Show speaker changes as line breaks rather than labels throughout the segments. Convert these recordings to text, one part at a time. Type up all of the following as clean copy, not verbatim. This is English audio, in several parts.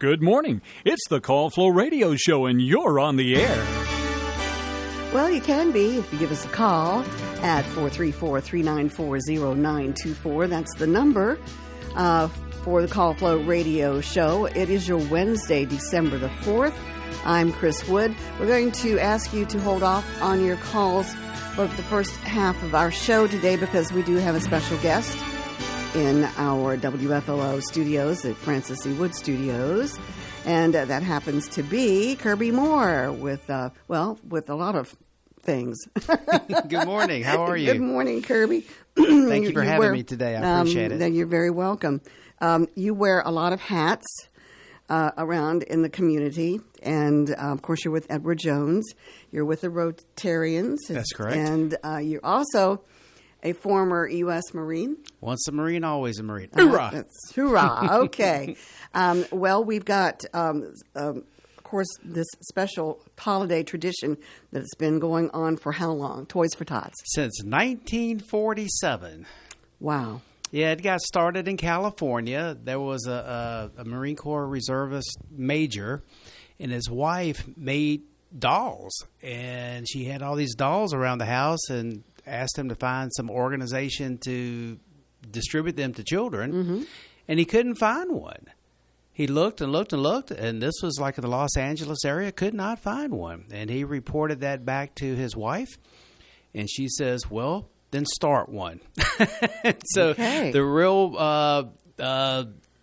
Good morning. It's the Call Flow Radio Show, and you're on the air.
Well, you can be if you give us a call at 434-394-0924. That's the number for the Call Flow Radio Show. It is your Wednesday, December the 4th. I'm Chris Wood. We're going to ask you to hold off on your calls for the first half of our show today because we do have a special guest in our WFLO studios at Francis E. Wood Studios. And that happens to be Kirby Moore with a lot of things.
Good morning. How are you?
Good morning, Kirby.
Thank you for having me today. I appreciate it.
You're very welcome. You wear a lot of hats around in the community. And, of course, you're with Edward Jones. You're with the Rotarians.
That's correct.
And you're also a former U.S. Marine.
Once a Marine, always a Marine. Hoorah!
Hoorah! Okay. Well, we've got, of course, this special holiday tradition that's been going on for how long? Toys for Tots.
Since 1947.
Wow.
Yeah, it got started in California. There was a Marine Corps reservist major, and his wife made dolls. And she had all these dolls around the house and asked him to find some organization to distribute them to children. Mm-hmm. And he couldn't find one. He looked and looked and looked, and this was like in the Los Angeles area, could not find one. And he reported that back to his wife, and she says, well, then start one. So the real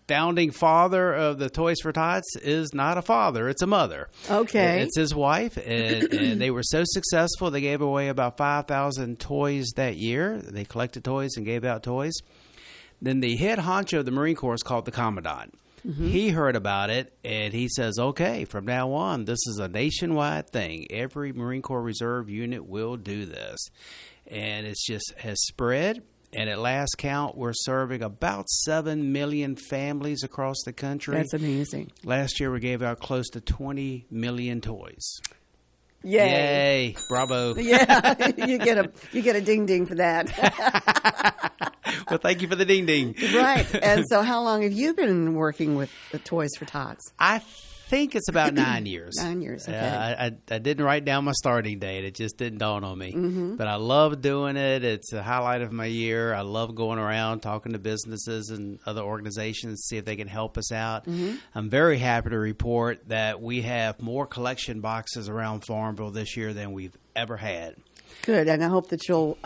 founding father of the Toys for Tots is not a father, it's a mother.
Okay.
It's his wife, and they were so successful, they gave away about 5,000 toys that year. They collected toys and gave out toys. Then the head honcho of the Marine Corps is called the Commandant. Mm-hmm. He heard about it, and he says, okay, from now on, this is a nationwide thing. Every Marine Corps Reserve unit will do this. And it's just has spread. And at last count, we're serving about 7 million families across the country.
That's amazing.
Last year, we gave out close to 20 million toys.
Yay.
Yay. Bravo.
Yeah, you get a ding-ding for that.
Well, thank you for the ding-ding.
Right. And so how long have you been working with the Toys for Tots?
I think it's about 9 years.
9 years, okay.
I didn't write down my starting date. It just didn't dawn on me.
Mm-hmm.
But I love doing it. It's a highlight of my year. I love going around talking to businesses and other organizations to see if they can help us out. Mm-hmm. I'm very happy to report that we have more collection boxes around Farmville this year than we've ever had.
Good, and I hope that you'll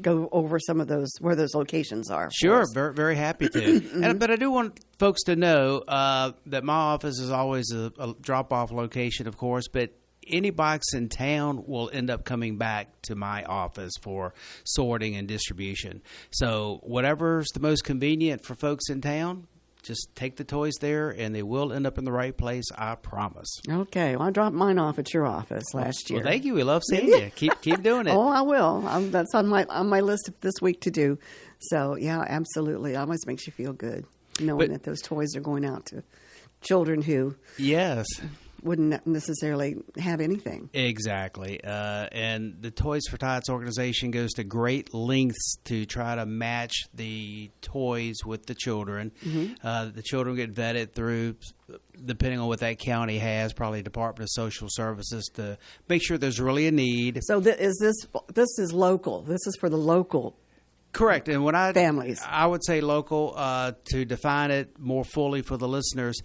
go over some of those, where those locations are.
Sure, very, very happy to. But I do want folks to know that my office is always a drop-off location, of course, but any box in town will end up coming back to my office for sorting and distribution. So whatever's the most convenient for folks in town, just take the toys there, and they will end up in the right place, I promise.
Okay. Well, I dropped mine off at your office last year.
Well, thank you. We love seeing you. Keep doing it.
Oh, I will. That's on my list this week to do. So, yeah, absolutely. It always makes you feel good knowing that those toys are going out to children who wouldn't necessarily have anything.
Exactly. And the Toys for Tots organization goes to great lengths to try to match the toys with the children. Mm-hmm. The children get vetted through, depending on what that county has, probably Department of Social Services, to make sure there's really a need.
So this is local. This is for the local.
Correct. And when
families.
I would say local, to define it more fully for the listeners,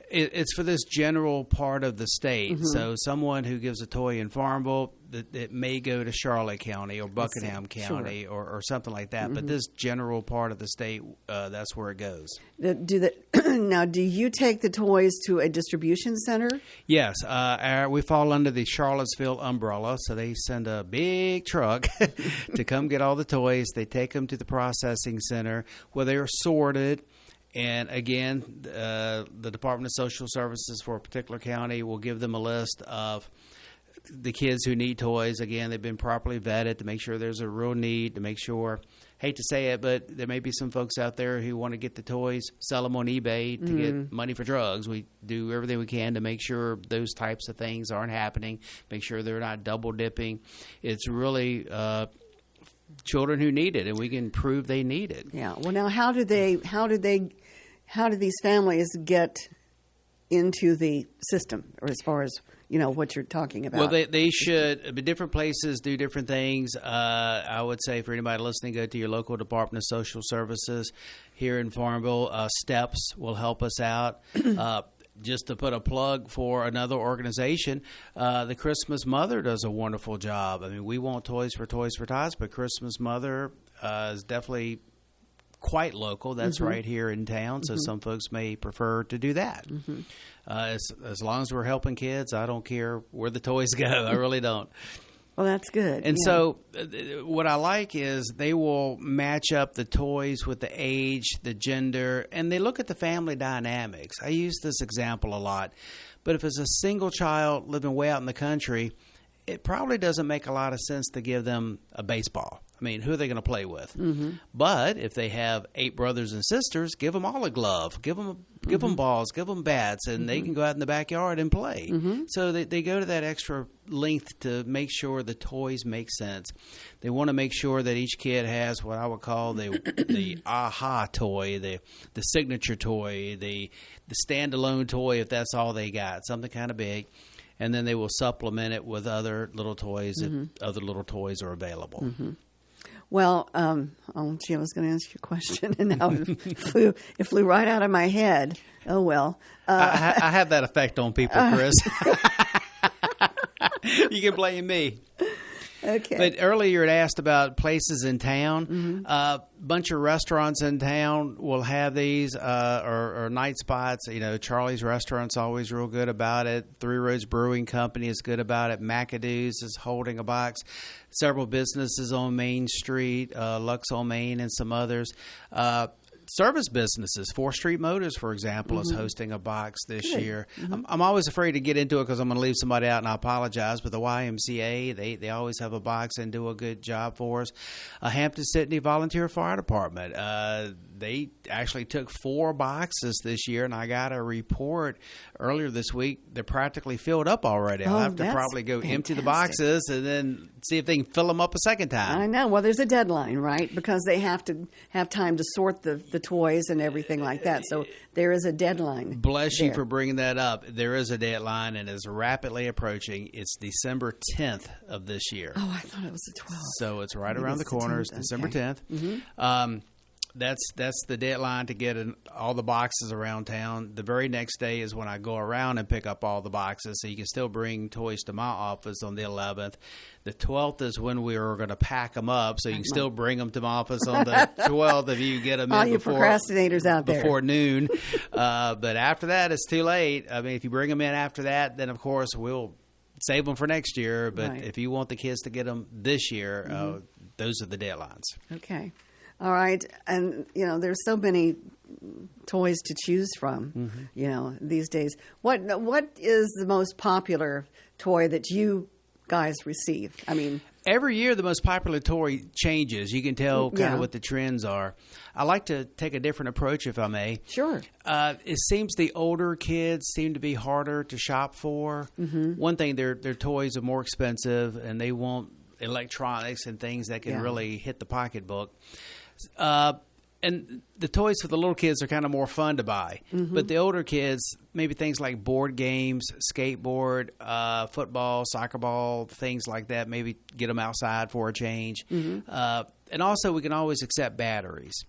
it's for this general part of the state. Mm-hmm. So someone who gives a toy in Farmville, it may go to Charlotte County or Buckingham County or something like that. Mm-hmm. But this general part of the state, that's where it goes.
Now, do you take the toys to a distribution center?
Yes. We fall under the Charlottesville umbrella, so they send a big truck to come get all the toys. They take them to the processing center where they are sorted. And again, the Department of Social Services for a particular county will give them a list of the kids who need toys. Again, they've been properly vetted to make sure there's a real need, to make sure, hate to say it, but there may be some folks out there who want to get the toys, sell them on eBay to get money for drugs. We do everything we can to make sure those types of things aren't happening, make sure they're not double dipping. It's really children who need it, and we can prove they need it.
Yeah. Well, now, how do these families get into the system, or as far as what you're talking about.
Well, they should. But different places do different things. I would say for anybody listening, go to your local Department of Social Services here in Farmville. STEPS will help us out. Just to put a plug for another organization, the Christmas Mother does a wonderful job. I mean, we want Toys for Tots, but Christmas Mother is definitely quite local. That's right here in town, so some folks may prefer to do that. As long as we're helping kids, I don't care where the toys go. I really don't.
Well, that's good.
And so what I like is they will match up the toys with the age, the gender, and they look at the family dynamics. I use this example a lot. But if it's a single child living way out in the country, it probably doesn't make a lot of sense to give them a baseball. I mean, who are they going to play with? But if they have 8 brothers and sisters, give them all a glove, give them balls, give them bats, and they can go out in the backyard and play. So they go to that extra length to make sure the toys make sense. They want to make sure that each kid has what I would call the aha toy, the signature toy, the standalone toy if that's all they got, something kind of big. And then they will supplement it with other little toys if other little toys are available.
Well, I was going to ask you a question, and now it flew right out of my head. Oh, well.
I have that effect on people, Chris. You can blame me.
Okay.
But earlier it asked about places in town. A bunch of restaurants in town will have these or night spots. Charlie's Restaurant's always real good about it. Three Roads Brewing Company is good about it. McAdoo's is holding a box. Several businesses on Main Street, Lux on Main and some others. Service businesses, 4th Street Motors, for example, is hosting a box this year. I'm always afraid to get into it because I'm going to leave somebody out, and I apologize. But the YMCA, they always have a box and do a good job for us. Hampton-Sydney Volunteer Fire Department, they actually took 4 boxes this year, and I got a report earlier this week. They're practically filled up already. I'll have to probably go empty the boxes and then see if they can fill them up a second time.
I know. Well, there's a deadline, right? Because they have to have time to sort the toys and everything like that. So there is a deadline.
Bless you for bringing that up. There is a deadline, and is rapidly approaching. It's December 10th of this year.
Oh, I thought it was the 12th.
So it's right around the corner. It's December 10th. That's the deadline to get all the boxes around town. The very next day is when I go around and pick up all the boxes, so you can still bring toys to my office on the 11th. The 12th is when we are going to pack them up, so you can still bring them to my office on the 12th if you get them
all
in
you procrastinators out there.
Before noon. But after that, it's too late. I mean, if you bring them in after that, then, of course, we'll save them for next year. But if you want the kids to get them this year, those are the deadlines.
Okay. All right. And, there's so many toys to choose from, these days. What is the most popular toy that you guys receive? I mean,
every year the most popular toy changes. You can tell kind of what the trends are. I like to take a different approach, if I may.
Sure.
It seems the older kids seem to be harder to shop for. One thing, their toys are more expensive, and they want electronics and things that can really hit the pocketbook. And the toys for the little kids are kind of more fun to buy. But the older kids, maybe things like board games, skateboard, football, soccer ball, things like that, maybe get them outside for a change. And also we can always accept batteries.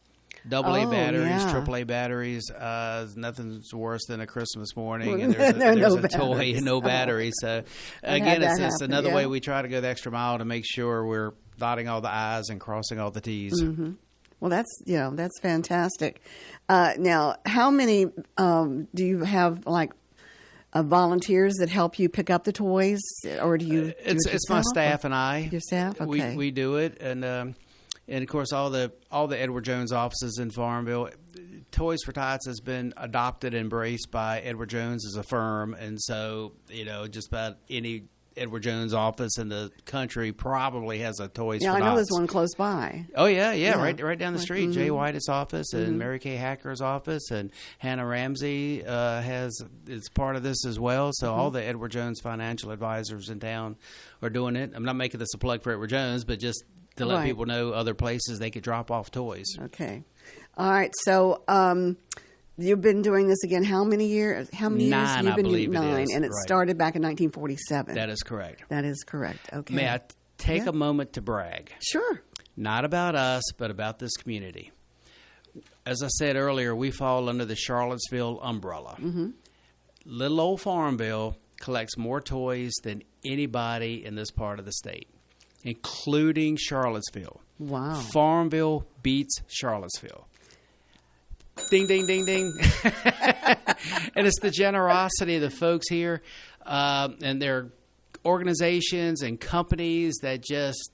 AA batteries, AAA batteries. Nothing's worse than a Christmas morning and there's a toy and no battery. So, again, it's another way we try to go the extra mile to make sure we're dotting all the I's and crossing all the T's.
Well, that's fantastic. Now, how many do you have, volunteers that help you pick up the toys, or do you?
It's my staff and I.
Your staff, okay.
We do it, and of course all the Edward Jones offices in Farmville. Toys for Tots has been adopted and embraced by Edward Jones as a firm, and so just about any Edward Jones office in the country probably has a Toys for Tots.
Yeah, I know there's one close by.
Oh, yeah. Right down the street. Jay White's office and Mary Kay Hacker's office, and Hannah Ramsey is part of this as well. So all the Edward Jones financial advisors in town are doing it. I'm not making this a plug for Edward Jones, but just to let people know other places they could drop off toys.
Okay. All right. So you've been doing this again how many years? How many years?
9,
You've
I
been
believe it
9,
is.
and it
Right.
started back in 1947.
That is correct.
That is correct. Okay.
May I take
Yeah.
a moment to brag?
Sure.
Not about us, but about this community. As I said earlier, we fall under the Charlottesville umbrella.
Mm-hmm.
Little old Farmville collects more toys than anybody in this part of the state, including Charlottesville.
Wow.
Farmville beats Charlottesville. Ding, ding, ding, ding. And it's the generosity of the folks here and their organizations and companies that just,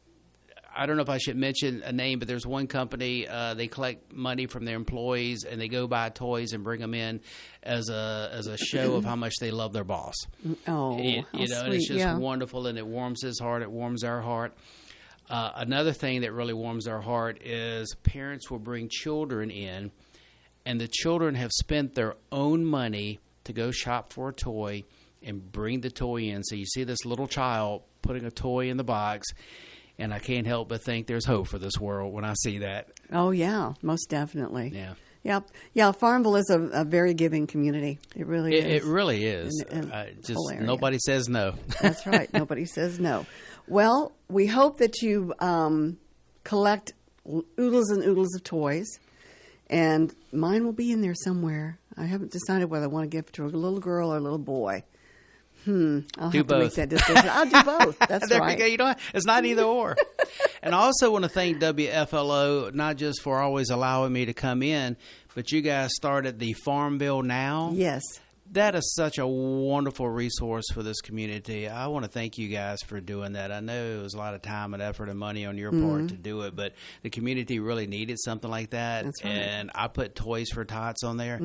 I don't know if I should mention a name, but there's one company, they collect money from their employees and they go buy toys and bring them in as a show of how much they love their boss.
Oh,
You
how
know,
sweet.
and it's just
yeah.
wonderful, and it warms his heart. It warms our heart. Another thing that really warms our heart is parents will bring children in, and the children have spent their own money to go shop for a toy and bring the toy in. So you see this little child putting a toy in the box, and I can't help but think there's hope for this world when I see that.
Oh, yeah, most definitely.
Yeah.
Yep. Yeah, Farmville is a very giving community. It really is.
It really is. Just
whole area.
nobody says no.
That's right. Nobody says no. Well, we hope that you collect oodles and oodles of toys, and mine will be in there somewhere. I haven't decided whether I want to give it to a little girl or a little boy. I'll
Do
have to
both.
make that decision. I'll do both. That's
There
right.
you go. You know, it's not either or. And I also want to thank WFLO, not just for always allowing me to come in, but you guys started the Farmville Now.
Yes.
That is such a wonderful resource for this community. I want to thank you guys for doing that. I know it was a lot of time and effort and money on your part to do it, but the community really needed something like that.
That's right.
And I put Toys for Tots on there.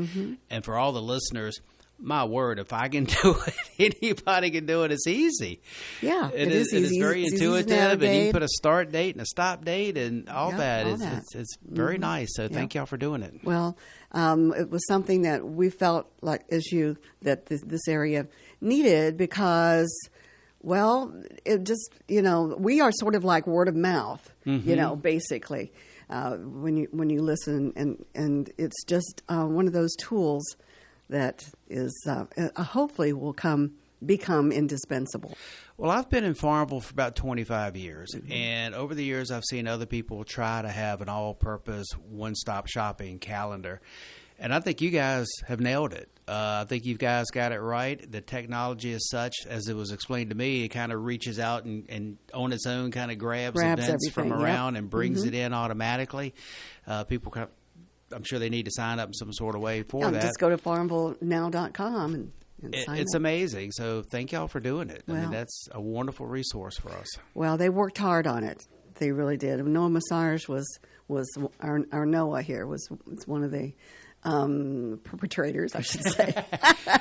And for all the listeners, my word, if I can do it, anybody can do it. It's easy.
Yeah,
It is
easy.
very
It's easy to
intuitive, and you
navigate.
can put a start date and a stop date and all
Yep,
that.
all
It's,
that.
it's very nice. So thank y'all for doing it.
Well, it was something that we felt like, that this area needed because, well, it just, we are sort of like word of mouth, basically, when you listen, and it's just one of those tools that is hopefully will become indispensable.
Well, I've been in Farmville for about 25 years, and over the years I've seen other people try to have an all-purpose one-stop shopping calendar, and I think you guys have nailed it. I think you guys got it right. The technology is such, as it was explained to me, it kind of reaches out and on its own kind of grabs events from
everything,
around and brings it in automatically. People I'm sure they need to sign up in some sort of way for that.
Just go to farmvillenow.com and sign
It's
up.
amazing. So thank y'all for doing it. I
Well-
mean, that's a wonderful resource for us.
Well, they worked hard on it. They really did. Noah Massage was our Noah here was one of the perpetrators, I should say.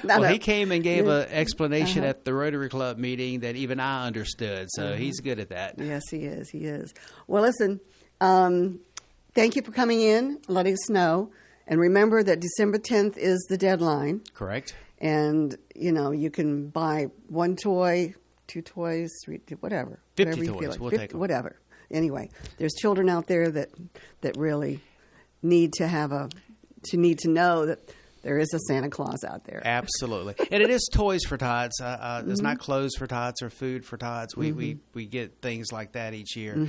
Well, he came and gave an explanation at the Rotary Club meeting that even I understood. So he's good at that.
Yes, he is. He is. Well, listen, thank you for coming in, letting us know. And remember that December 10th is the deadline.
Correct?
And, you can buy one toy, 2 toys, 3, whatever.
50
whatever you
toys.
feel like.
We'll
50,
take 'em.
Whatever. Anyway, there's children out there that really need to know that there is a Santa Claus out there.
Absolutely. And it is Toys for Tots. It's not clothes for tots or food for tots. We get things like that each year.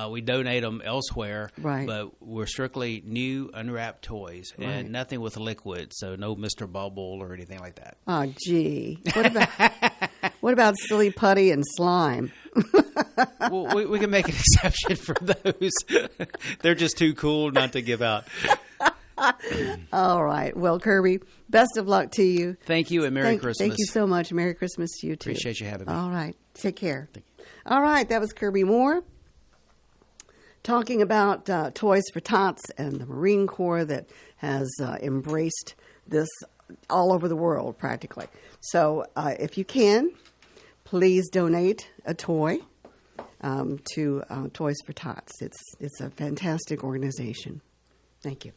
We donate them elsewhere,
Right.
but we're strictly new unwrapped toys
Right.
and nothing with liquid, so no Mr. Bubble or anything like that.
Oh, gee. What about silly putty and slime?
Well, we can make an exception for those. They're just too cool not to give out.
All right. Well, Kirby, best of luck to you.
Thank you and Merry Christmas.
Thank you so much. Merry Christmas to you, too.
Appreciate you having me.
All right. Take care. All right. That was Kirby Moore talking about Toys for Tots and the Marine Corps that has embraced this all over the world, practically. So if you can, please donate a toy to Toys for Tots. It's a fantastic organization. Thank you.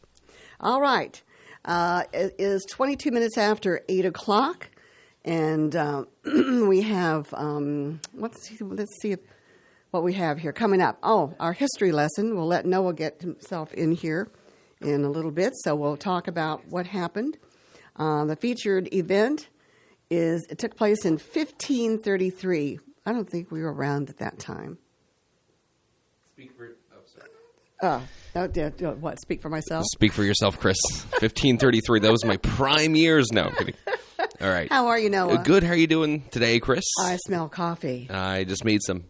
All right. It is 22 minutes after 8 o'clock, and we have, let's see what we have here coming up. Oh, our history lesson. We'll let Noah get himself in here in a little bit, so we'll talk about what happened. The featured event it took place in 1533. I don't think we were around at that time.
Speak for
What? Speak for myself?
Speak for yourself, Chris. 1533. That was my prime years. No, I'm kidding. All right.
How are you, Noah?
Good. How are you doing today, Chris?
I smell coffee.
I just made some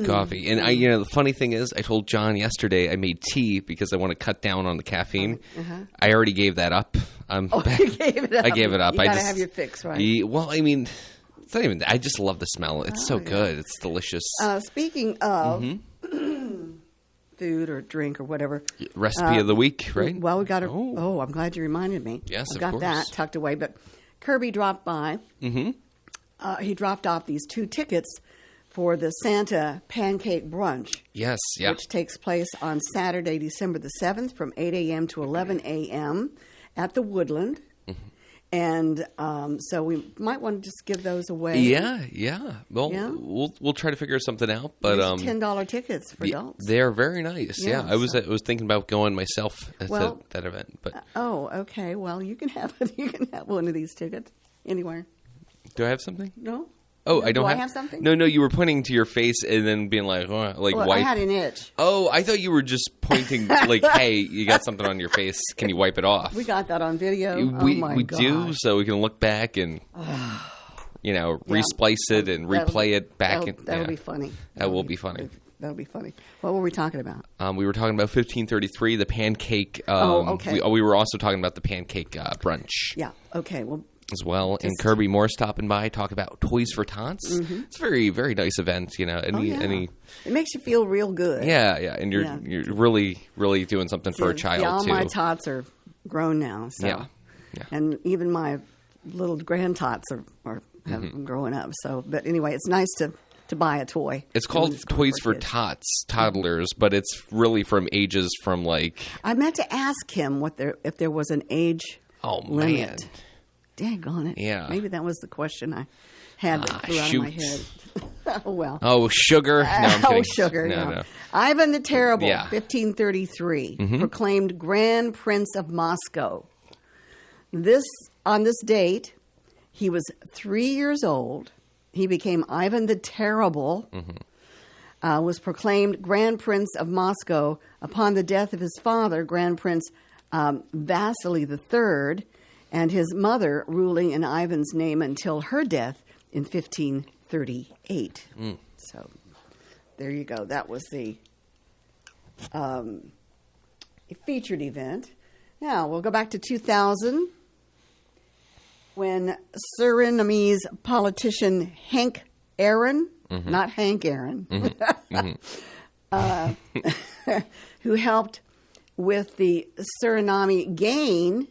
coffee. And the funny thing is, I told John yesterday I made tea because I want to cut down on the caffeine. I already gave that up.
You gave it up.
I gave it up.
You got to have your fix, right?
It's not even. I just love the smell. It's so good. It's delicious.
Speaking of food or drink or whatever.
Recipe of the week, right?
Well, we got a. Oh, I'm glad you reminded me.
Yes,
I've got that tucked away. But Kirby dropped by. Mm-hmm. He dropped off these 2 tickets for the Santa Pancake Brunch.
Yes, yeah.
Which takes place on Saturday, December the 7th from 8 a.m. to 11 a.m. at the Woodland. And so we might want to just give those away.
Yeah. Well, we'll try to figure something out. But
$10 tickets for adults.
They're very nice. Yeah. I was thinking about going myself at that event. But
okay. Well, you can have one of these tickets anywhere.
Do I have something?
No.
Oh, I don't
Do
have.
I have something?
No. You were pointing to your face and then being like
Well,
wipe.
I had an itch.
Oh, I thought you were just pointing like, hey, you got something on your face. Can you wipe it off?
We got that on video.
We do, so we can look back and resplice it and replay it back.
That'll be funny.
That will be funny.
That'll be funny. What were we talking about?
We were talking about 1533, the pancake.
Okay.
We were also talking about the pancake brunch.
Yeah. Okay. Well.
As well, and Kirby Moore stopping by, talk about Toys for Tots. Mm-hmm. It's a very, very nice event, It
makes you feel real good.
Yeah, and you're really, really doing something for a child
all
too.
My tots are grown now, so
yeah.
And even my little grand tots are growing up. So, but anyway, it's nice to buy a toy.
It's called Toys for Tots, toddlers, but it's really from ages from like.
I meant to ask him if there was an age limit.
Man.
Daggone it.
Yeah.
Maybe that was the question I had that flew out of my head. Oh, well.
Oh, sugar? No, I'm kidding.
Sugar. No. Ivan the Terrible, 1533, proclaimed Grand Prince of Moscow. On this date, he was 3 years old. He became Ivan the Terrible, was proclaimed Grand Prince of Moscow upon the death of his father, Grand Prince Vasily III, and his mother ruling in Ivan's name until her death in 1538. So there you go. That was the featured event. Now we'll go back to 2000 when Surinamese politician Hank Aaron, not Hank Aaron, who helped with the Suriname gain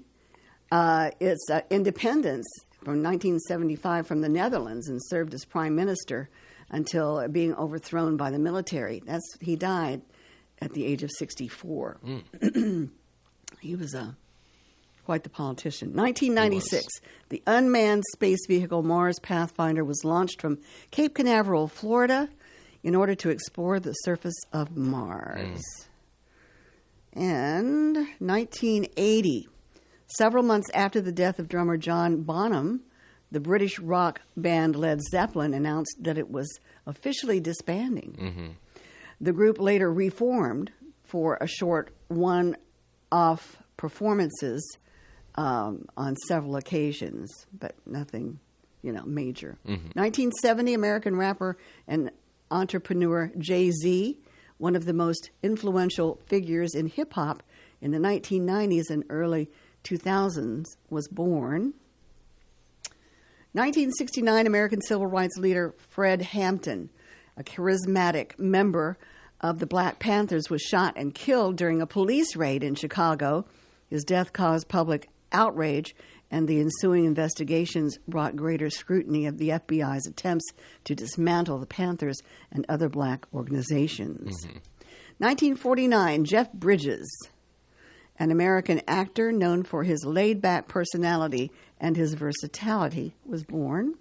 its independence from 1975 from the Netherlands and served as prime minister until being overthrown by the military. He died at the age of 64. He was quite the politician. 1996, the unmanned space vehicle Mars Pathfinder was launched from Cape Canaveral, Florida, in order to explore the surface of Mars. And 1980. Several months after the death of drummer John Bonham, the British rock band Led Zeppelin announced that it was officially disbanding. The group later reformed for a short one-off performances on several occasions, but nothing, major. 1970, American rapper and entrepreneur Jay-Z, one of the most influential figures in hip-hop in the 1990s and early 2000s, was born. 1969, American civil rights leader Fred Hampton, a charismatic member of the Black Panthers, was shot and killed during a police raid in Chicago. His death caused public outrage, and the ensuing investigations brought greater scrutiny of the FBI's attempts to dismantle the Panthers and other black organizations. 1949, Jeff Bridges, an American actor known for his laid-back personality and his versatility, was born.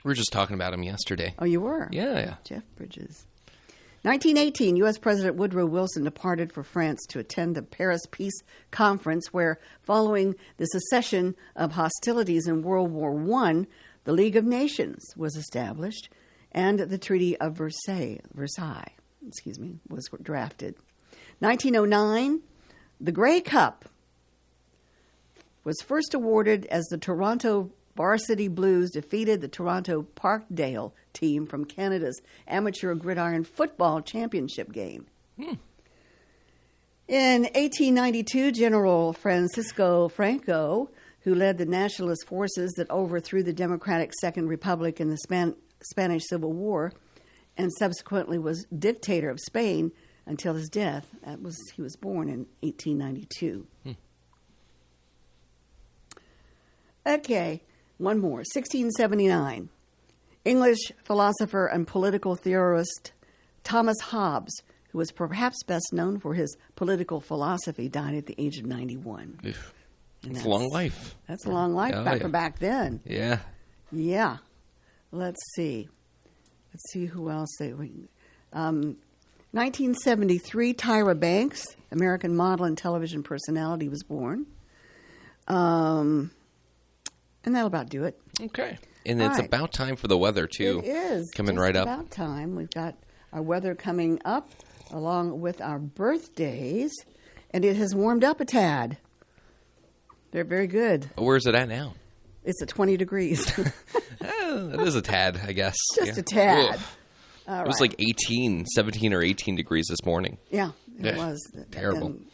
We were just talking about him yesterday.
Oh, you were?
Yeah.
Jeff Bridges. 1918, U.S. President Woodrow Wilson departed for France to attend the Paris Peace Conference, where, following the cessation of hostilities in World War I, the League of Nations was established, and the Treaty of Versailles was drafted. 1909, the Grey Cup was first awarded as the Toronto Varsity Blues defeated the Toronto Parkdale team from Canada's Amateur Gridiron Football Championship game. In 1892, General Francisco Franco, who led the nationalist forces that overthrew the Democratic Second Republic in the Spanish Civil War and subsequently was dictator of Spain until his death. He was born in 1892. Okay, one more. 1679. English philosopher and political theorist Thomas Hobbes, who was perhaps best known for his political philosophy, died at the age of 91.
That's a long life.
That's a long life for back then.
Yeah.
Yeah. Let's see. Who else. 1973, Tyra Banks, American model and television personality, was born. And that'll about do it.
Okay. And it's about time for the weather, too.
It is.
Coming right up.
It's about time. We've got our weather coming up along with our birthdays, and it has warmed up a tad. They're very good.
Where's it at now?
It's at 20 degrees.
It is a tad, I guess.
Just a tad.
It was like 17 or 18 degrees this morning.
Yeah, it was.
Terrible.
And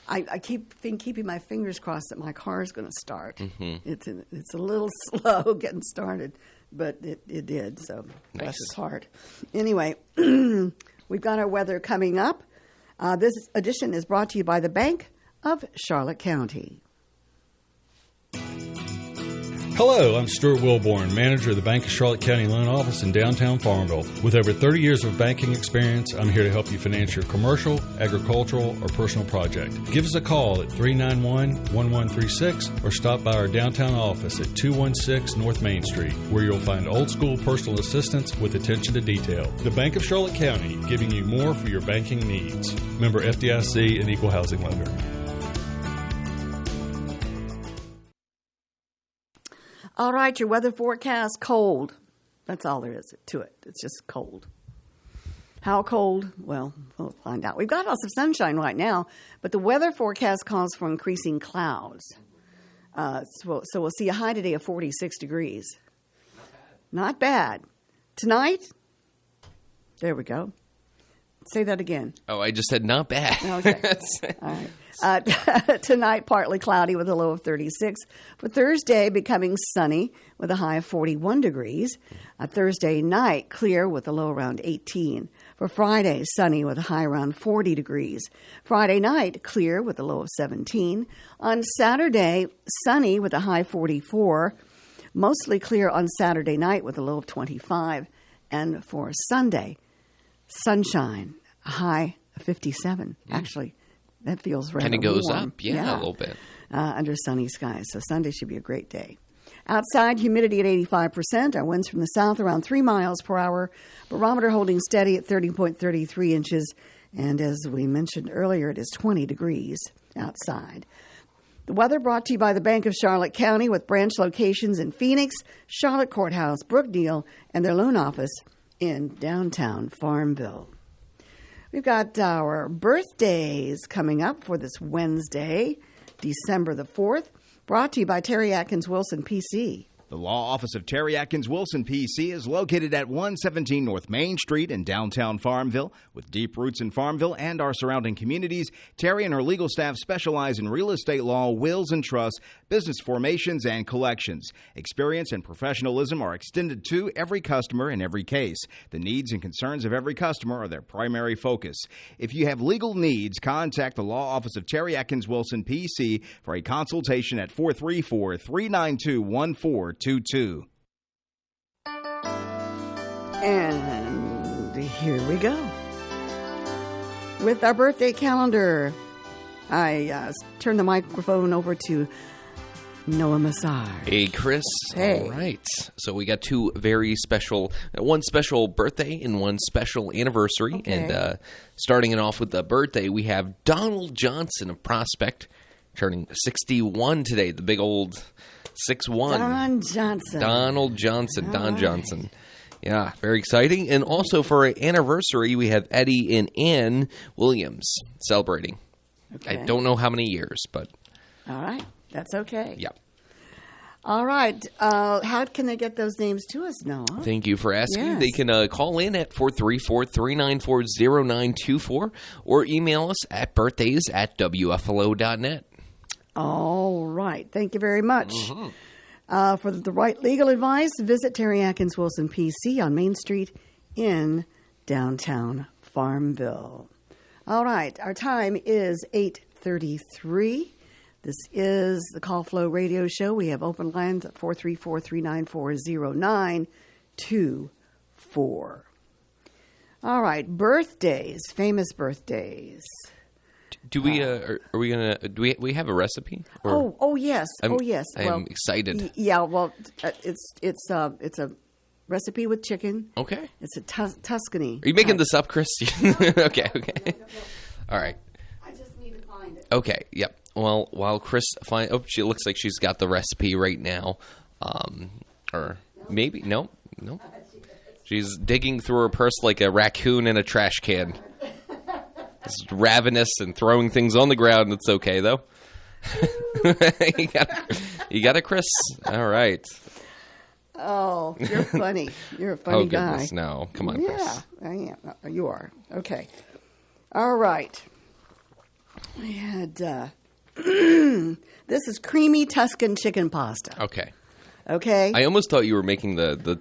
I keeping my fingers crossed that my car is going to start. Mm-hmm. It's a little slow getting started, but it did. So bless his heart. Anyway, we've got our weather coming up. This edition is brought to you by the Bank of Charlotte County.
Hello, I'm Stuart Wilborn, manager of the Bank of Charlotte County Loan Office in downtown Farmville. With over 30 years of banking experience, I'm here to help you finance your commercial, agricultural, or personal project. Give us a call at 391-1136 or stop by our downtown office at 216 North Main Street, where you'll find old-school personal assistance with attention to detail. The Bank of Charlotte County, giving you more for your banking needs. Member FDIC and Equal Housing Lender.
All right, your weather forecast, cold. That's all there is to it. It's just cold. How cold? Well, we'll find out. We've got lots of sunshine right now, but the weather forecast calls for increasing clouds. So we'll see a high today of 46 degrees. Not bad. Tonight, there we go. Say that again.
Oh, I just said not bad.
Okay. All right. Tonight, partly cloudy with a low of 36. For Thursday, becoming sunny with a high of 41 degrees. Thursday night, clear with a low around 18. For Friday, sunny with a high around 40 degrees. Friday night, clear with a low of 17. On Saturday, sunny with a high 44. Mostly clear on Saturday night with a low of 25. And for Sunday, sunshine, a high of 57. Actually, that feels rather warm.
Kind of goes up, yeah, a little bit.
Under sunny skies. So Sunday should be a great day. Outside, humidity at 85%. Our winds from the south around 3 miles per hour. Barometer holding steady at 30.33 inches. And as we mentioned earlier, it is 20 degrees outside. The weather brought to you by the Bank of Charlotte County with branch locations in Phoenix, Charlotte Courthouse, Brookdale, and their loan office in downtown Farmville. We've got our birthdays coming up for this Wednesday, December the 4th, brought to you by Terry Atkins Wilson, PC.
The law office of Terry Atkins Wilson, PC, is located at 117 North Main Street in downtown Farmville. With deep roots in Farmville and our surrounding communities, Terry and her legal staff specialize in real estate law, wills and trusts, business formations, and collections. Experience and professionalism are extended to every customer in every case. The needs and concerns of every customer are their primary focus. If you have legal needs, contact the law office of Terry Atkins Wilson, PC, for a consultation at 434-392-1422.
And here we go. With our birthday calendar, I turn the microphone over to Noah Massar.
Hey, Chris.
Hey.
All right. So we got two very special, one special birthday and one special anniversary.
Okay.
And starting it off with the birthday, we have Donald Johnson of Prospect, turning 61 today. The big old 6'1".
Don Johnson.
Donald Johnson.
All
Don
right.
Johnson. Yeah, very exciting. And also for our anniversary, we have Eddie and Ann Williams celebrating.
Okay.
I don't know how many years, but
All right. That's okay.
yeah.
All right. How can they get those names to us, Noah?
Thank you for asking.
Yes.
They can call in at 434-394-0924 or email us at birthdays@wflo.net.
All right. Thank you very much. For the right legal advice, visit Terry Atkins Wilson PC on Main Street in downtown Farmville. All right. Our time is 8:33. This is the Call Flow Radio Show. We have open lines at 434-394-0924. All right. Birthdays, famous birthdays.
Do we are we gonna do we have a recipe? Or
Oh yes.
I'm-
yes.
I'm excited.
Yeah. Well, it's a recipe with chicken.
Okay.
It's a Tuscany.
Are you making this up, Chris? Okay. All right.
I just need to find it.
Okay. Yep. Well, while Chris she looks like she's got the recipe right now. Or maybe no. She's digging through her purse like a raccoon in a trash can. Just ravenous and throwing things on the ground. It's okay though. you got it, Chris. All right.
Oh, you're funny. You're a funny
Oh
guy.
goodness, no! Come on,
Yeah,
Chris.
I am. You are. Okay. All right. We had this is creamy Tuscan chicken pasta.
Okay.
Okay.
I almost thought you were making the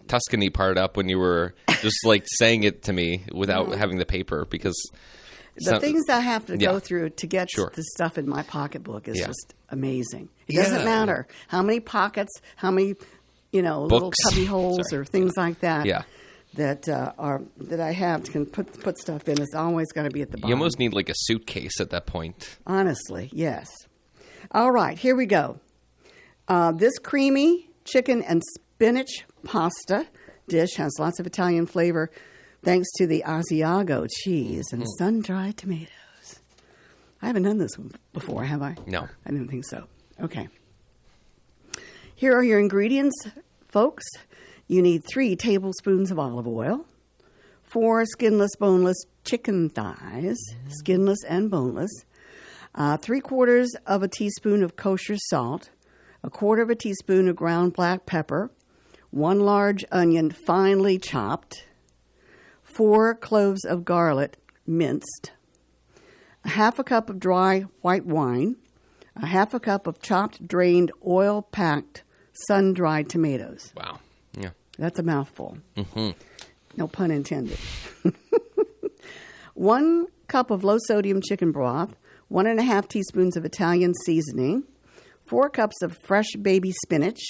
Tuscany part up when you were just like saying it to me without having the paper because
the things I have to
Yeah.
go through to get
Sure.
the stuff in my pocketbook is
Yeah.
just amazing. It
Yeah.
doesn't matter how many pockets, how many, little
Books.
cubby holes
Sorry.
or things like that.
Yeah.
That I have to put stuff in. It's always going to be at the bottom.
You almost need like a suitcase at that point.
Honestly, yes. All right, here we go. This creamy chicken and spinach pasta dish has lots of Italian flavor thanks to the Asiago cheese and sun-dried tomatoes. I haven't done this one before, have I?
No.
I didn't think so. Okay. Here are your ingredients, folks. You need 3 tablespoons of olive oil, 4 skinless, boneless chicken thighs, skinless and boneless, 3/4 of a teaspoon of kosher salt, 1/4 of a teaspoon of ground black pepper, 1 large onion finely chopped, 4 cloves of garlic minced, 1/2 cup of dry white wine, 1/2 cup of chopped, drained, oil-packed, sun-dried tomatoes.
Wow. Yeah.
That's a mouthful. No pun intended. 1 cup of low-sodium chicken broth, 1.5 teaspoons of Italian seasoning, 4 cups of fresh baby spinach,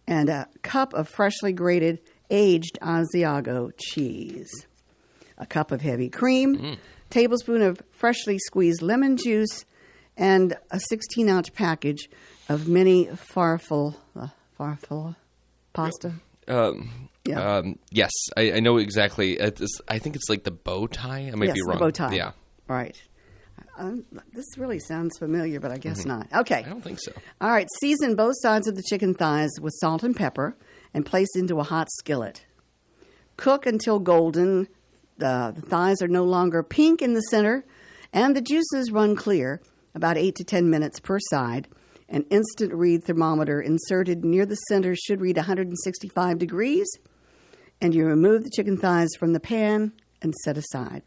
and a cup of freshly grated aged Asiago cheese, a cup of heavy cream, tablespoon of freshly squeezed lemon juice, and a 16-ounce package of mini farfalle pasta. Yeah.
Yes, I know exactly. I think it's like the bow tie. I might
Yes,
be wrong.
the bow tie.
Yeah.
Right. This really sounds familiar, but I guess not. Okay.
I don't think so.
All right. Season both sides of the chicken thighs with salt and pepper and place into a hot skillet. Cook until golden. The thighs are no longer pink in the center and the juices run clear, about 8 to 10 minutes per side. An instant read thermometer inserted near the center should read 165 degrees, and you remove the chicken thighs from the pan and set aside.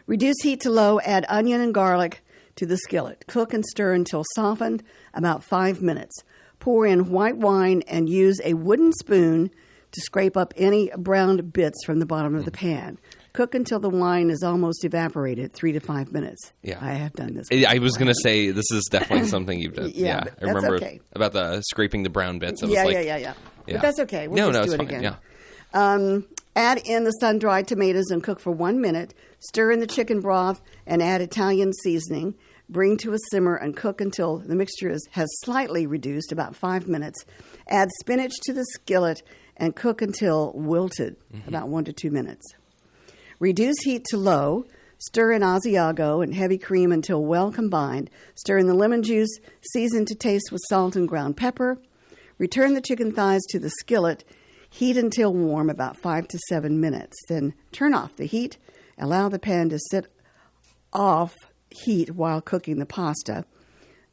Reduce heat to low, add onion and garlic to the skillet. Cook and stir until softened, about 5 minutes. Pour in white wine and use a wooden spoon to scrape up any browned bits from the bottom of the pan. Cook until the wine is almost evaporated, 3 to 5 minutes.
Yeah.
I have done this.
I was going to say this is definitely something you've done.
Yeah,
I
that's
remember
okay.
about the scraping the brown bits. I was
Yeah.
like,
But that's okay. We'll just
it's
do it
fine.
again.
Yeah.
Add in the sun-dried tomatoes and cook for 1 minute. Stir in the chicken broth and add Italian seasoning. Bring to a simmer and cook until the mixture has slightly reduced, about 5 minutes. Add spinach to the skillet and cook until wilted, about 1 to 2 minutes. Reduce heat to low. Stir in Asiago and heavy cream until well combined. Stir in the lemon juice, season to taste with salt and ground pepper. Return the chicken thighs to the skillet. Heat until warm, about 5 to 7 minutes. Then turn off the heat. Allow the pan to sit off heat while cooking the pasta.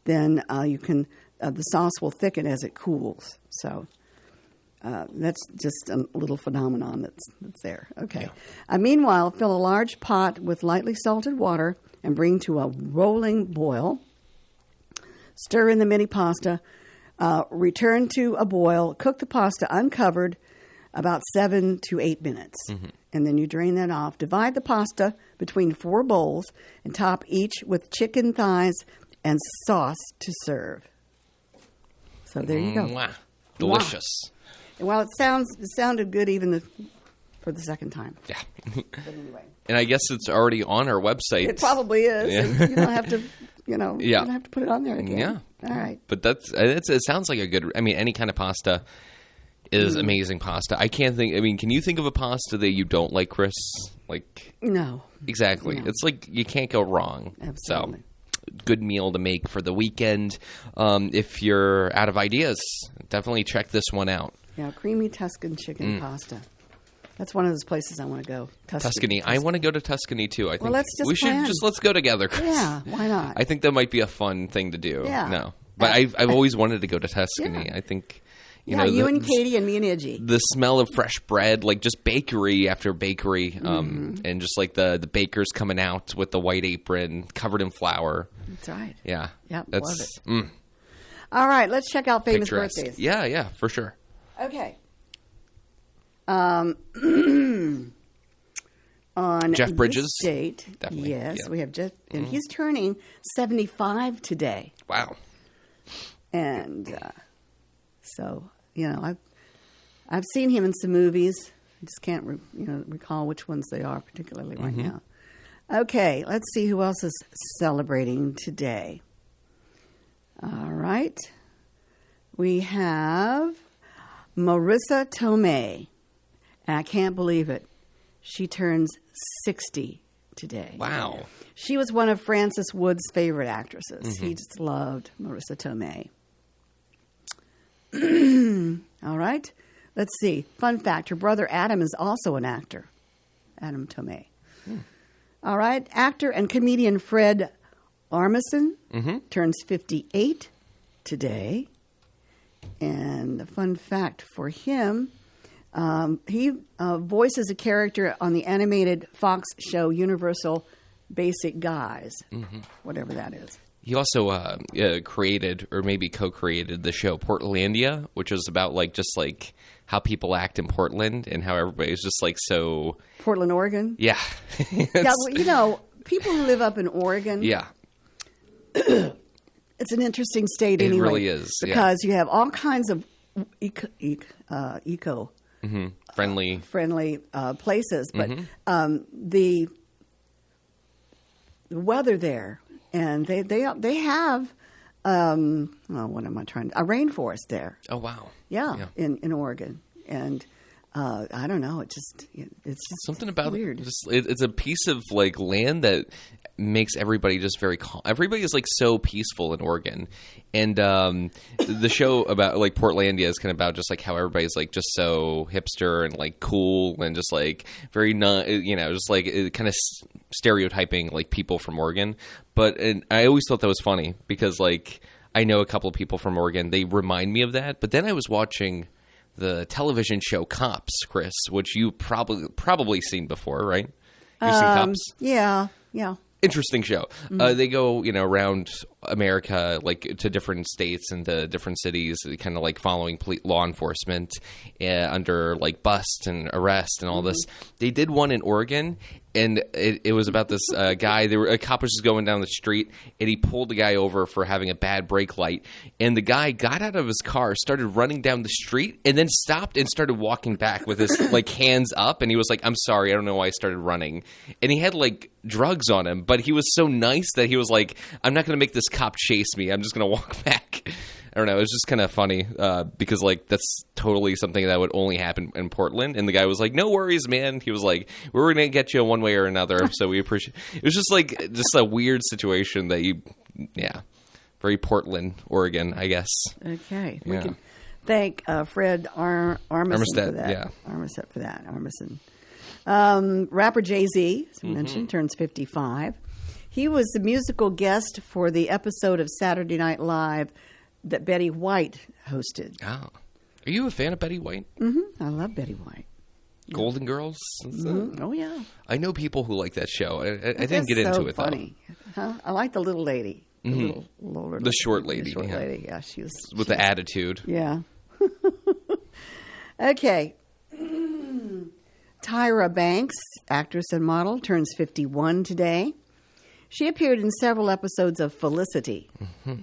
Then the sauce will thicken as it cools. So that's just a little phenomenon that's there. Okay. Meanwhile, fill a large pot with lightly salted water and bring to a rolling boil. Stir in the mini pasta. Return to a boil. Cook the pasta uncovered about 7 to 8 minutes. And then you drain that off. Divide the pasta between 4 bowls and top each with chicken thighs and sauce to serve. So there you go.
Mwah. Delicious.
Wow. Well, it sounded good even for the second time.
Yeah.
But anyway.
And I guess it's already on our website.
It probably is.
Yeah.
You don't have to, you don't have to put it on there again.
Yeah.
All right.
But it sounds like a good, any kind of pasta is amazing pasta. I can't think, can you think of a pasta that you don't like, Chris?
No.
Exactly.
No.
It's like you can't go wrong.
Absolutely.
So, good meal to make for the weekend. If you're out of ideas, definitely check this one out.
Yeah, creamy Tuscan chicken pasta. That's one of those places I want to go.
Tuscany. I want to go to Tuscany too. I think let's go together, Chris.
Yeah, why not?
I think that might be a fun thing to do.
Yeah.
No, but I've always wanted to go to Tuscany.
Yeah.
I think
you and Katie and me and Iggy.
The smell of fresh bread, like just bakery after bakery, and just like the bakers coming out with the white apron covered in flour.
That's right.
Yeah.
Yep,
That's
love it. All right, let's check out famous
picturesque.
birthdays.
Yeah, for sure.
Okay. On
Jeff Bridges.
this date,
Definitely,
yes,
yeah.
we have Jeff, and he's turning 75 today.
Wow.
And so, I've seen him in some movies. I just can't recall which ones they are particularly right now. Okay, let's see who else is celebrating today. All right. We have Marissa Tomei. And I can't believe it. She turns 60 today.
Wow.
She was one of Francis Wood's favorite actresses. He just loved Marissa Tomei. All right. Let's see. Fun fact, her brother Adam is also an actor. Adam Tomei. All right. Actor and comedian Fred Armisen turns 58 today. And a fun fact for him, he voices a character on the animated Fox show Universal Basic Guys, whatever that is.
He also created or maybe co-created the show Portlandia, which was about just how people act in Portland and how everybody's just so
Portland, Oregon?
Yeah.
Yeah, well, people who live up in Oregon.
Yeah.
It's an interesting state anyway.
It really is.
Because you have all kinds of eco friendly places, but the weather there, and they have what am I trying to, a rainforest there.
Oh wow.
Yeah. In Oregon, and I don't know, it's just
something about
weird.
It's a piece of land that makes everybody just very calm. Everybody is so peaceful in Oregon, and the show about Portlandia is kind of about just how everybody's just so hipster and cool and just very not just kind of stereotyping people from Oregon. But I always thought that was funny because I know a couple of people from Oregon. They remind me of that. But then I was watching the television show Cops, Chris, which you probably seen before, right? You've seen Cops?
Yeah.
Interesting show. They go, around America, to different states and to different cities, kind of following law enforcement under bust and arrest and all this. They did one in Oregon, And it was about this guy. A cop was just going down the street, and he pulled the guy over for having a bad brake light. And the guy got out of his car, started running down the street, and then stopped and started walking back with his like hands up. And he was like, "I'm sorry, I don't know why I started running." And he had like drugs on him, but he was so nice that he was like, "I'm not going to make this cop chase me. I'm just going to walk back." I don't know. It was just kind of funny because, like, that's totally something that would only happen in Portland. And the guy was like, "No worries, man." He was like, "We're going to get you one way or another." So we appreciate it. Was just like just a weird situation that very Portland, Oregon, I guess.
Okay.
Yeah.
We can thank Fred Armisen
Armistead,
for that.
yeah.
Armistead for that. Armisen. Rapper Jay-Z, as we mentioned, turns 55. He was the musical guest for the episode of Saturday Night Live that Betty White hosted.
Oh. Are you a fan of Betty White?
Mm-hmm. I love Betty White.
Golden Girls?
Mm-hmm. Oh, yeah.
I know people who like that show. I didn't
That's
get into
so
it,
funny. Huh? I like the little lady. The
short lady.
The short
yeah.
lady, yeah. She was...
With the attitude.
Yeah. Okay. Tyra Banks, actress and model, turns 51 today. She appeared in several episodes of Felicity. Mm-hmm.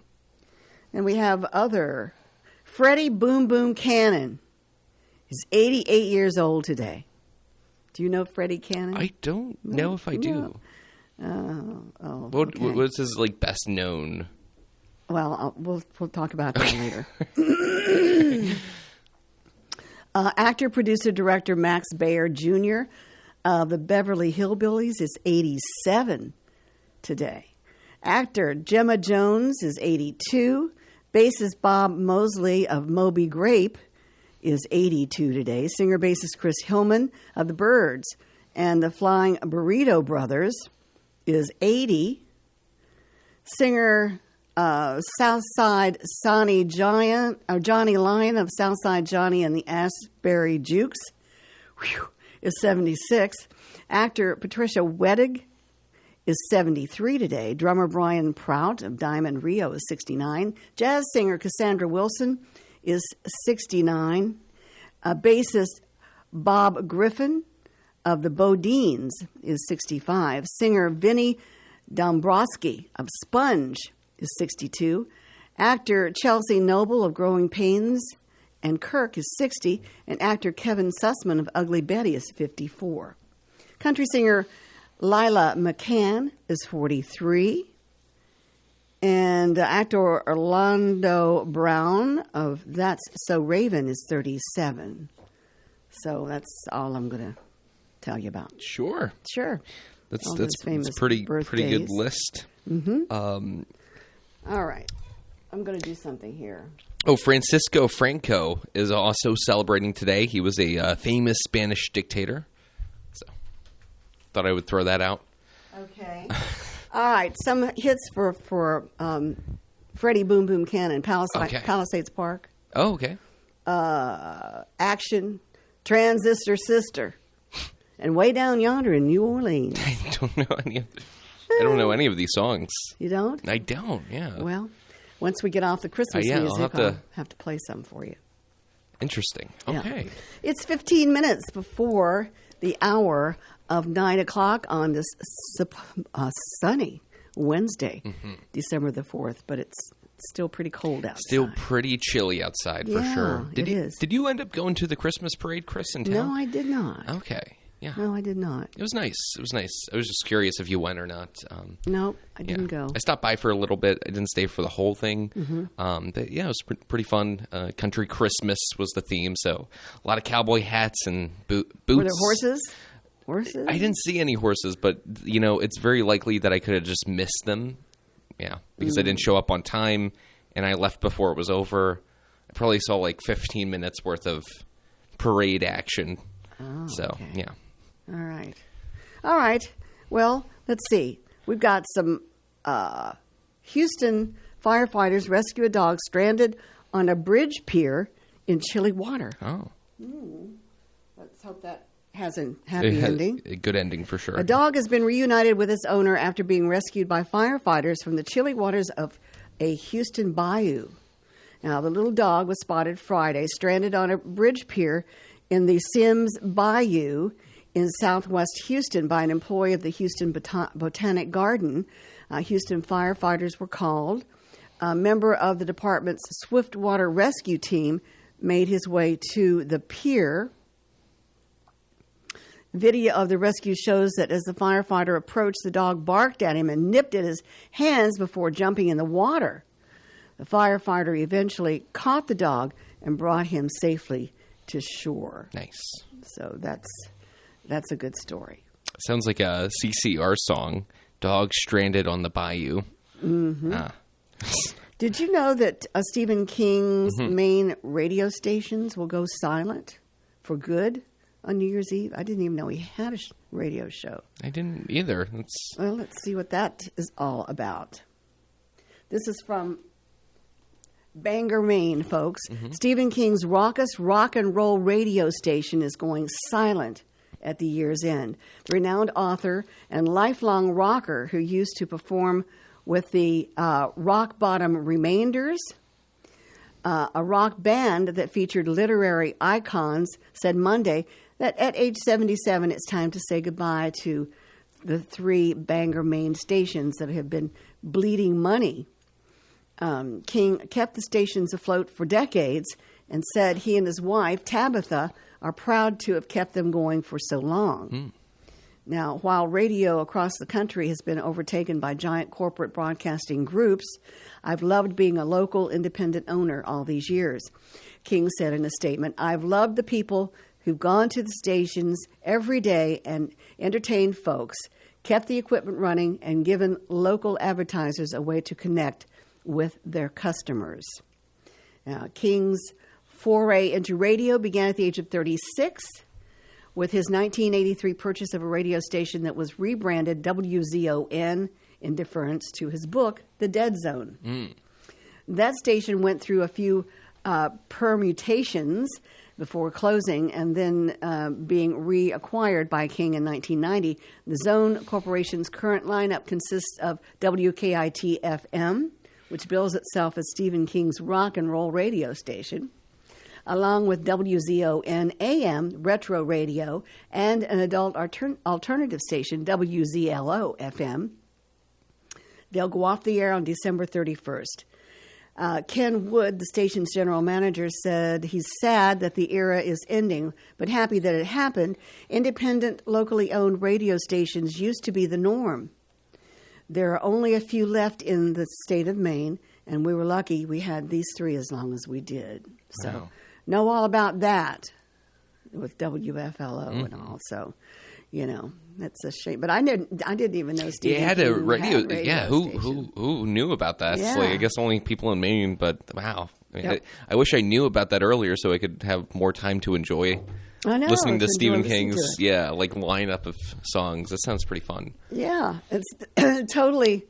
And we have other. Freddie Boom Boom Cannon is 88 years old today. Do you know Freddie Cannon?
I don't know if I do.
Okay.
What's his like best known?
Well, we'll talk about that later. Actor, producer, director Max Baer Jr. of the Beverly Hillbillies is 87 today. Actor Gemma Jones is 82. Bassist Bob Mosley of Moby Grape is 82 today. Singer-bassist Chris Hillman of the Byrds and the Flying Burrito Brothers is 80. Singer Southside Johnny Lyon of Southside Johnny and the Asbury Jukes is 76. Actor Patricia Wedig is 73 today. Drummer Brian Prout of Diamond Rio is 69. Jazz singer Cassandra Wilson is 69. Bassist Bob Griffin of the Bodines is 65. Singer Vinnie Dombrowski of Sponge is 62. Actor Chelsea Noble of Growing Pains and Kirk is 60. And actor Kevin Sussman of Ugly Betty is 54. Country singer Lila McCann is 43. And actor Orlando Brown of That's So Raven is 37. So that's all I'm going to tell you about.
Sure.
Sure.
That's
famous
pretty
birthdays.
good list.
Mm-hmm. All right. I'm going to do something here.
Oh, Francisco Franco is also celebrating today. He was a famous Spanish dictator. So, thought I would throw that out.
Okay. All right. Some hits for Freddie Boom Boom Cannon, Palisades Park.
Oh, okay.
Action, Transistor Sister, and Way Down Yonder in New Orleans.
I don't know any of these songs.
You don't?
I don't. Yeah.
Well, once we get off the Christmas
yeah,
music, I'll have to play some for you.
Interesting.
Yeah.
Okay.
It's 15 minutes before the hour of 9 o'clock on this sunny Wednesday, December the 4th, but it's still pretty cold outside.
Still pretty chilly outside for sure.
It is.
Did you end up going to the Christmas parade, Chris, in town?
No, I did not.
Okay. Yeah.
No, I did not.
It was nice. I was just curious if you went or not.
No, I didn't go.
I stopped by for a little bit. I didn't stay for the whole thing. But yeah, it was pretty fun. Country Christmas was the theme, so a lot of cowboy hats and boots.
Were there horses? Horses?
I didn't see any horses, but it's very likely that I could have just missed them. Yeah, because I didn't show up on time and I left before it was over. I probably saw like 15 minutes worth of parade action.
Oh,
so,
okay.
yeah.
All right. Well, let's see. We've got some Houston firefighters rescue a dog stranded on a bridge pier in chilly water.
Oh.
Let's hope that has a happy ending.
A good ending for sure.
A dog has been reunited with its owner after being rescued by firefighters from the chilly waters of a Houston bayou. Now, the little dog was spotted Friday, stranded on a bridge pier in the Sims Bayou in southwest Houston by an employee of the Houston Botanic Garden. Houston firefighters were called. A member of the department's Swiftwater Rescue Team made his way to the pier. Video of the rescue shows that as the firefighter approached, the dog barked at him and nipped at his hands before jumping in the water. The firefighter eventually caught the dog and brought him safely to shore.
Nice.
So that's a good story.
Sounds like a CCR song, Dog Stranded on the Bayou.
Mm-hmm. Did you know that Stephen King's main radio stations will go silent for good on New Year's Eve? I didn't even know he had a radio show.
I didn't either.
Well, let's see what that is all about. This is from Bangor, Maine, folks. Stephen King's raucous rock and roll radio station is going silent at the year's end. The renowned author and lifelong rocker who used to perform with the Rock Bottom Remainders, a rock band that featured literary icons, said Monday that at age 77 it's time to say goodbye to the 3 Bangor, Maine stations that have been bleeding money. King kept the stations afloat for decades and said he and his wife, Tabitha, are proud to have kept them going for so long. Now, while radio across the country has been overtaken by giant corporate broadcasting groups, I've loved being a local independent owner all these years. King said in a statement, I've loved the people who've gone to the stations every day and entertained folks, kept the equipment running, and given local advertisers a way to connect with their customers. Now, King's foray into radio began at the age of 36 with his 1983 purchase of a radio station that was rebranded WZON in deference to his book, The Dead Zone. That station went through a few permutations before closing and then being reacquired by King in 1990. The Zone Corporation's current lineup consists of WKIT-FM, which bills itself as Stephen King's rock and roll radio station, along with WZON-AM, retro radio, and an adult alternative station, WZLO-FM. They'll go off the air on December 31st. Ken Wood, the station's general manager, said he's sad that the era is ending, but happy that it happened. Independent, locally owned radio stations used to be the norm. There are only a few left in the state of Maine, and we were lucky we had these 3 as long as we did. So,
wow.
Know all about that with WFLO and all. So, that's a shame. But I didn't even know Stephen
King had a radio. Yeah,
station.
who knew about that?
Yeah.
It's like, I guess only people in Maine. But wow, I wish I knew about that earlier so I could have more time to enjoy.
I know,
listening to Stephen King's lineup of songs. That sounds pretty fun.
Yeah, it's totally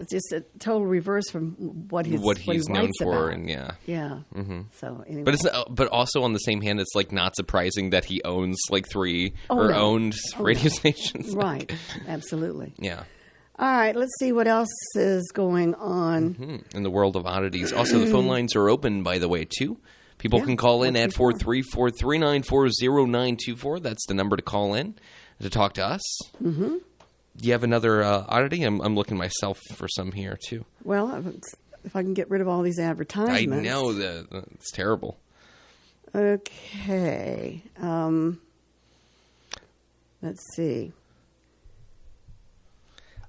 just a total reverse from what he's
known for,
about.
And yeah.
Mm-hmm. So anyway,
but also on the same hand, it's like not surprising that he owns like 3 owned radio stations.
Right, absolutely.
Yeah.
All right, let's see what else is going on
in the world of oddities. Also, the phone lines are open, by the way, too. People can call in at 434-394-0924. That's the number to call in to talk to us. Mm-hmm. Do you have another oddity? I'm looking myself for some here, too.
Well, if I can get rid of all these advertisements.
I know. It's terrible.
Okay. Let's see.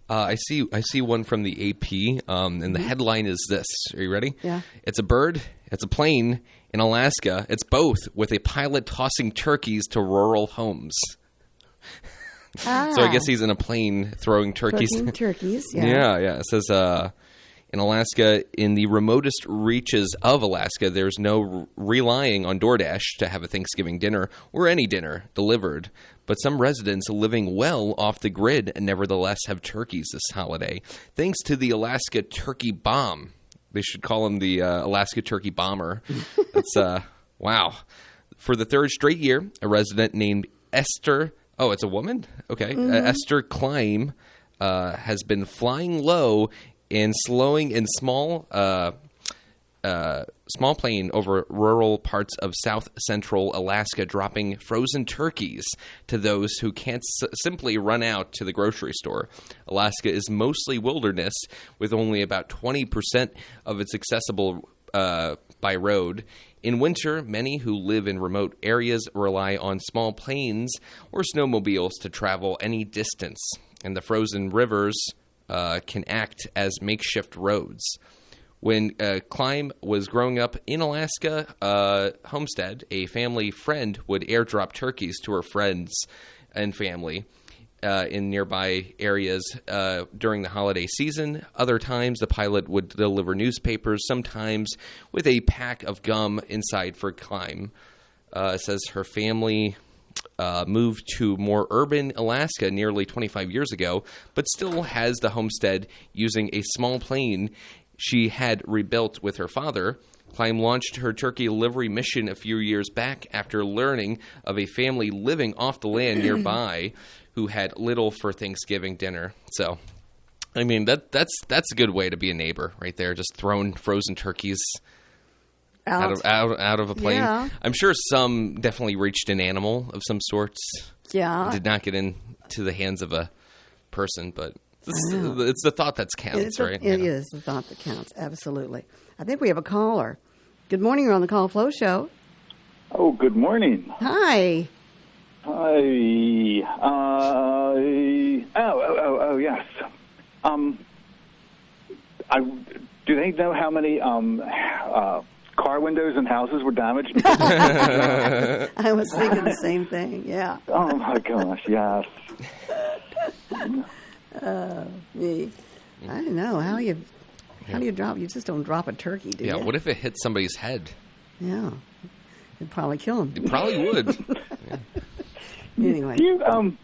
I see one from the AP, and the headline is this. Are you ready?
Yeah.
It's a bird. It's a plane in Alaska. It's both, with a pilot tossing turkeys to rural homes. So I guess he's in a plane throwing turkeys.
Turkeys,
yeah. It says in Alaska, in the remotest reaches of Alaska, there's no relying on DoorDash to have a Thanksgiving dinner or any dinner delivered. But some residents living well off the grid and nevertheless have turkeys this holiday, thanks to the Alaska Turkey Bomb. They should call him the Alaska Turkey Bomber. That's wow. For the 3rd straight year, a resident named Esther. Oh, it's a woman? Okay. Esther Klein has been flying low and slowing in small small plane over rural parts of south central Alaska, dropping frozen turkeys to those who can't simply run out to the grocery store. Alaska is mostly wilderness, with only about 20% of its accessible by road. In winter, many who live in remote areas rely on small planes or snowmobiles to travel any distance, and the frozen rivers can act as makeshift roads. When Climb was growing up in Alaska homestead, a family friend would airdrop turkeys to her friends and family in nearby areas during the holiday season. Other times, the pilot would deliver newspapers, sometimes with a pack of gum inside for Climb. It says her family moved to more urban Alaska nearly 25 years ago, but still has the homestead using a small plane she had rebuilt with her father. Climb launched her turkey delivery mission a few years back after learning of a family living off the land nearby who had little for Thanksgiving dinner. So, I mean, that's a good way to be a neighbor right there, just throwing frozen turkeys out of a plane.
Yeah.
I'm sure some definitely reached an animal of some sorts.
Yeah.
Did not get into the hands of a person, but it's the thought that counts, right?
It is the thought that counts, absolutely. I think we have a caller. Good morning, you're on the Call Flow Show.
Oh, good morning.
Hi.
Hi. Yes. Do they know how many car windows and houses were damaged?
I was thinking the same thing, yeah.
Oh, my gosh, yes.
Me. I don't know. How do you drop? You just don't drop a turkey, do you?
Yeah, what if it hit somebody's head?
Yeah. It'd probably kill him.
It probably would.
Anyway.
Do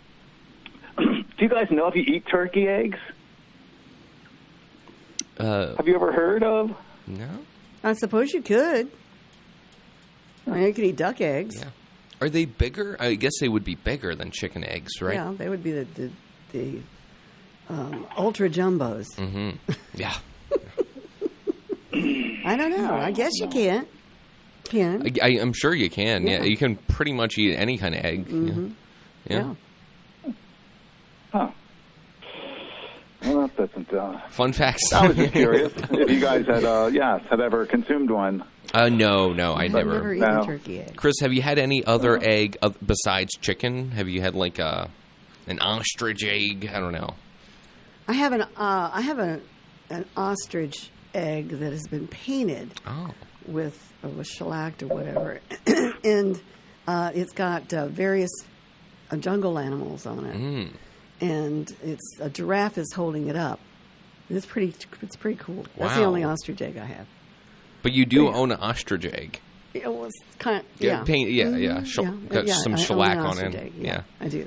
you guys know if you eat turkey eggs? Have you ever heard of?
No.
I suppose you could. I mean, you could eat duck eggs.
Yeah. Are they bigger? I guess they would be bigger than chicken eggs, right?
Yeah, they would be the ultra jumbos.
Mm-hmm. Yeah.
I don't know. I guess you can.
I'm sure you can.
Yeah.
Yeah, you can pretty much eat any kind of egg.
Mm-hmm.
Yeah.
Huh. Well, that doesn't...
Fun facts.
I was just curious if you guys had ever consumed one.
No, I
I've
never.
never eaten
No.
a turkey egg.
Chris, have you had any other egg besides chicken? Have you had like an ostrich egg? I don't know.
I have an ostrich egg that has been painted with shellacked or whatever, and it's got various jungle animals on it, and a giraffe is holding it up. It's pretty cool. That's the
Wow.
only ostrich egg I have.
But you do own an ostrich egg.
It was kind of
Yeah, paint. Yeah, yeah. Got some shellac
I own an
on
ostrich
it.
egg,
Yeah.
I do.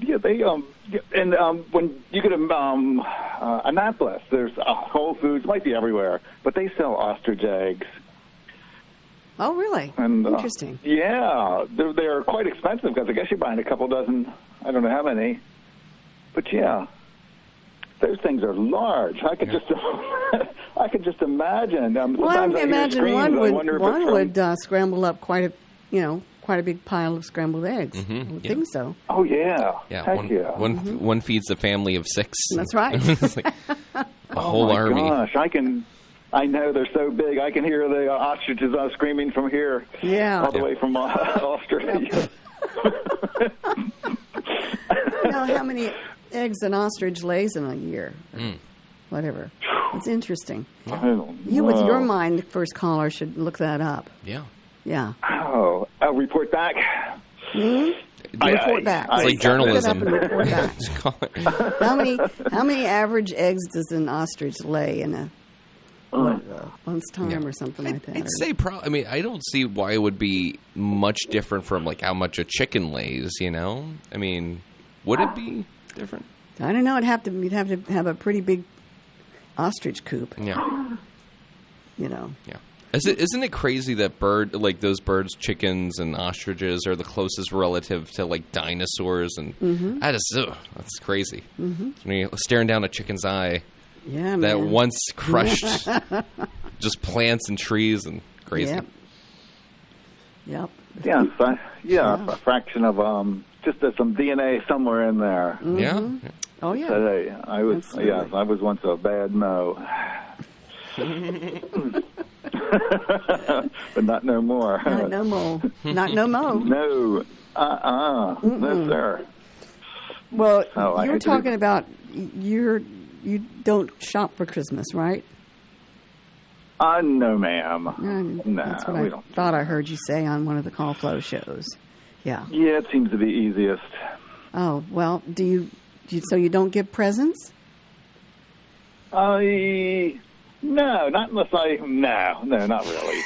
Yeah, they when you go to Annapolis, there's Whole Foods, might be everywhere, but they sell ostrich eggs.
Oh, really?
And,
Interesting.
Yeah, they're quite expensive because I guess you're buying a couple dozen. I don't know how many, but yeah, those things are large. I could just imagine.
Well, I would
sometimes hear
imagine
screams,
one
I
would
wonder if it's from-
scramble up quite a big pile of scrambled eggs. I would think so.
Oh yeah,
Yeah.
Heck yeah.
One feeds a family of 6.
That's right.
It's like a whole
oh my
army.
Gosh, I know they're so big. I can hear the ostriches screaming from here.
Yeah.
All the way from Australia.
You know how many eggs an ostrich lays in a year? Whatever. It's interesting.
I don't
You, with
know.
your mind, first caller, should look that up.
Yeah.
Yeah.
Oh, I'll report back.
Report back.
It's like journalism.
Look it up and report back.
Just call it.
How many average eggs does an ostrich lay in a month's time or something like that?
I'd say I mean, I don't see why it would be much different from like how much a chicken lays. You know, I mean, would it be different?
I don't know. You'd have to have a pretty big ostrich coop.
Yeah.
You know.
Yeah. Isn't it crazy that those birds, chickens, and ostriches are the closest relative to like dinosaurs? And that's crazy. I mean, staring down a chicken's eye
Yeah,
that
man.
once crushed just plants and trees and crazy.
Yep.
Yeah, a fraction of just some DNA somewhere in there.
Mm-hmm.
Yeah.
Oh yeah.
So, I was
Absolutely.
I was once a bad mo. But not no more.
Not no more. Not no more.
No. No, sir.
Well,
Oh, I
you were
hate to do-
talking about you don't shop for Christmas, right?
No, ma'am.
That's what
we
I
don't.
thought I heard you say on one of the Call Flow shows. Yeah.
Yeah, it seems to be easiest.
Oh, well, do you so you don't give presents?
No, not unless no, not really.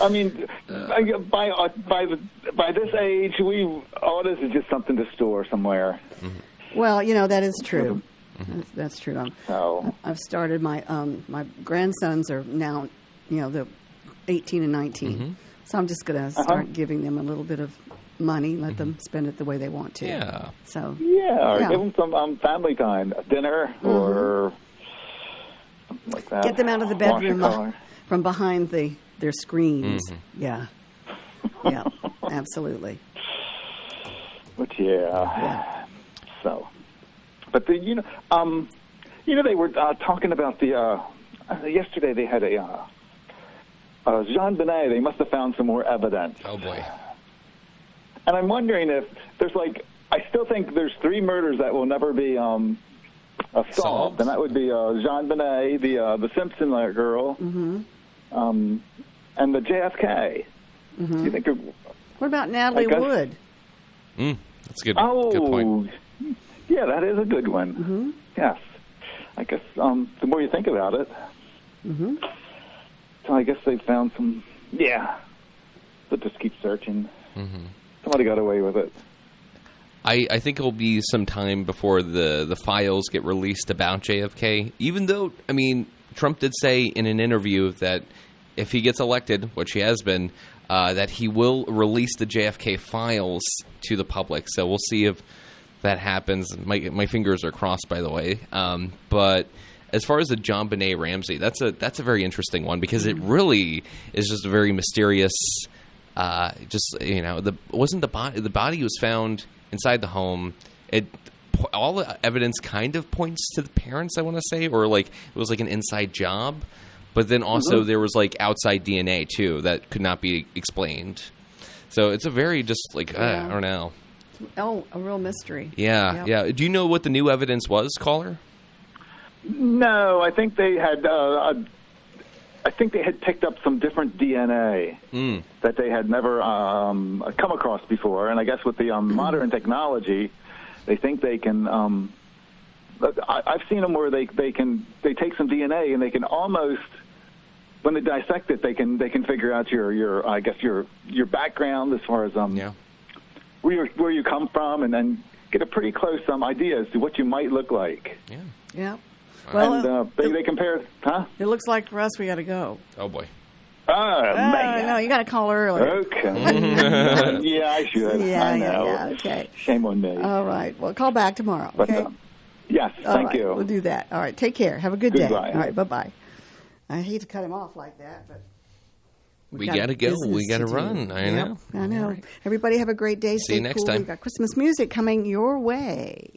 I mean, by this age, all this is just something to store somewhere.
Well, that is true. That's true.
So
I've started my grandsons are now, they're 18 and 19. So I'm just going to start giving them a little bit of money, let them spend it the way they want to.
Yeah.
So
yeah, give them some family time, dinner or something like that.
get them out of the
Wash your
bedroom
car.
from behind their screens. Yeah. Yeah. Absolutely.
But yeah. So, but they were talking about the yesterday. They had a Jean Benet. They must have found some more evidence.
Oh boy.
And I'm wondering if there's I still think there's 3 murders that will never be solved, and that would be Jean Benet, the Simpson girl, and the JFK. Do you think?
What about Natalie Wood?
That's a good.
Oh,
good point.
yeah, that is a good one. Yes, I guess the more you think about it, so I guess they found some. Yeah, but just keep searching. Somebody got away with it.
I think it'll be some time before the files get released about JFK, even though, I mean, Trump did say in an interview that if he gets elected, which he has been, that he will release the JFK files to the public. So we'll see if that happens. My fingers are crossed, by the way. But as far as the John Benet Ramsey, that's a very interesting one because it really is just a very mysterious. The body was found inside the home. All the evidence kind of points to the parents, I want to say, or it was an inside job. But then also there was outside DNA too that could not be explained. So it's a very I don't know.
Oh, a real mystery.
Yeah, yeah. Do you know what the new evidence was, caller?
No, I think they had. I think they had picked up some different DNA that they had never come across before, and I guess with the modern technology, they think they can. I've seen them where they take some DNA and they can almost, when they dissect it, they can figure out your background as far as where you come from, and then get a pretty close idea as to what you might look like.
Yeah.
Yeah. Well,
and they compare, huh?
It looks like for us we got to go.
Oh boy.
Man.
No, you got to call earlier.
Okay. Yeah, I should.
Yeah,
I know.
yeah, okay.
Shame on me.
All right. Well, call back tomorrow.
But,
Okay.
yes,
All
thank
right,
you.
We'll do that. All right. Take care. Have a good day.
Goodbye.
All right. Bye-bye. I hate to cut him off like that, but
We gotta go.
business
We gotta
to do.
run. I know.
I know. Everybody have a great day.
See you
Stay
next
cool.
time.
We've got Christmas music coming your way.